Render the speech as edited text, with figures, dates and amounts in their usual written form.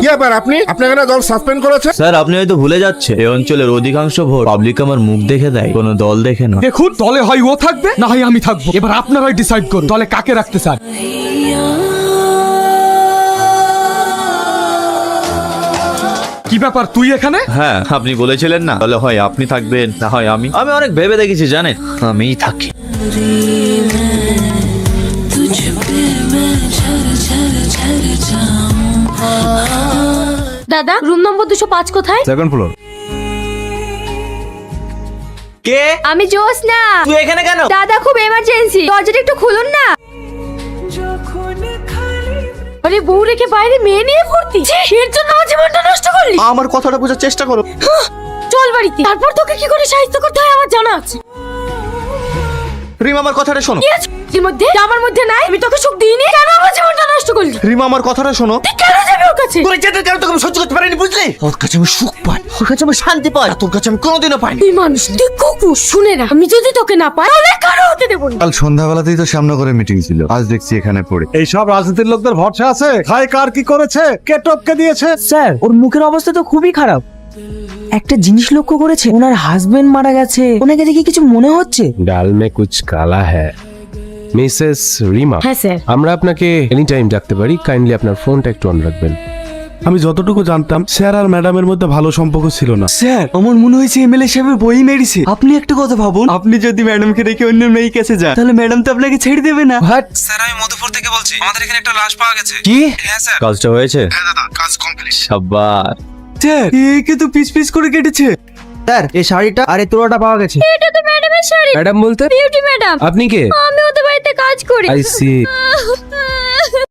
কি ব্যাপার আপনি আপনাকে না দল সাসপেন্ড করেছে? স্যার আপনি হয়তো ভুলে যাচ্ছে এই অঞ্চলের অধিকাংশ ভোট পাবলিক আমার মুখ দেখে দেয়, কোনো দল দেখে না। দেখুন, দলে হয় ও থাকবে না হয় আমি থাকবো। এবার আপনারাই ডিসাইড করুন দলে কাকে রাখতে চান। কি ব্যাপার তুই এখানে? হ্যাঁ, আপনি বলেছিলেন না দলে হয় আপনি থাকবেন না হয় আমি অনেক ভেবে দেখেছি জানেন, আমিই থাকি। দাদা, রুম নম্বর 205 কোথায়? Second floor. কে? আমি জোসনা। তুই এখানে কেন? দাদা খুব এমার্জেন্সি, দরজাটা একটু খুলুন না। আরে বউ রেখে বাইরে মেয়ে নিয়ে ভর্তি, এর জন্য আমার জীবনটা নষ্ট করলি। আমার কথাটা বোঝার চেষ্টা করো। চল বাড়িতে, তারপর তোকে কি করে সাহায্য করতে হয় আমার জানা আছে। রিমা আমার কথাটা শোনো। কি আছে এর মধ্যে? আমার মধ্যে নাই। আমি তোকে সুখ দিইনি, কেন আমার জীবনটা নষ্ট করলি? রিমা আমার কথাটা শোনো। তুই কেন যাবি ওর কাছে? তোর যেতে কেন তোকে আমি সহ্য করতে পারিনি বুঝলি? ওর কাছে আমি সুখ পাই, ওর কাছে আমি শান্তি পাই, আর তোর কাছে আমি কোনোদিনও পাইনি। তুই মানুষ, তুই কুকুর। শুনে না, আমি যদি তোকে না পাই তাহলে কারো হতে দেবো না। কাল সন্ধ্যাবেলাতেই তো সামনে করে মিটিং ছিল, আজ দেখছি এখানে পড়ে। এইসব রাজনীতির লোকদের ভরসা আছে? খায় কার কি করেছে, কে টপকে দিয়েছে? স্যার, ওর মুখের অবস্থা তো খুবই খারাপ। একটা জিনিস লক্ষ্য করেছে, ওনার হাজবেন্ড মারা গেছে। ওনাকে দেখে কিছু মনে হচ্ছে? ডাল মে কুছ কালা হ্যায়। মিসেস রিমা, হ্যাঁ স্যার। আমরা আপনাকে এনি টাইম ডাকতে পারি, কাইন্ডলি আপনার ফোনটা একটু অন রাখবেন। আমি যতটুকু জানতাম স্যার আর ম্যাডামের মধ্যে ভালো সম্পর্ক ছিল না। স্যার, আমার মনে হয়েছে এমএলএ সাহেবের বই মেরেছে। আপনি একটা কথা ভাবুন, আপনি যদি ম্যাডামকে রেখে অন্য মেয়ের কাছে যান তাহলে ম্যাডাম তো আপনাকে ছেড়ে দেবে না। হোয়াট? স্যার, আমি মধুপুর থেকে বলছি, আমাদের এখানে একটা লাশ পাওয়া গেছে। কি? হ্যাঁ স্যার। কাজটা হয়েছে? হ্যাঁ দাদা, কাজ কমপ্লিট। সাব্বাস। স্যার, একে তো পিস পিস করে কেটেছে। স্যার, এই শাড়িটা আর এই তোড়াটা পাওয়া গেছে। এটা তো ম্যাডামের শাড়ি। ম্যাডাম বলতে বিউটি ম্যাডাম। আপনি কে? আমি ওদের বাড়িতে কাজ করি। I C.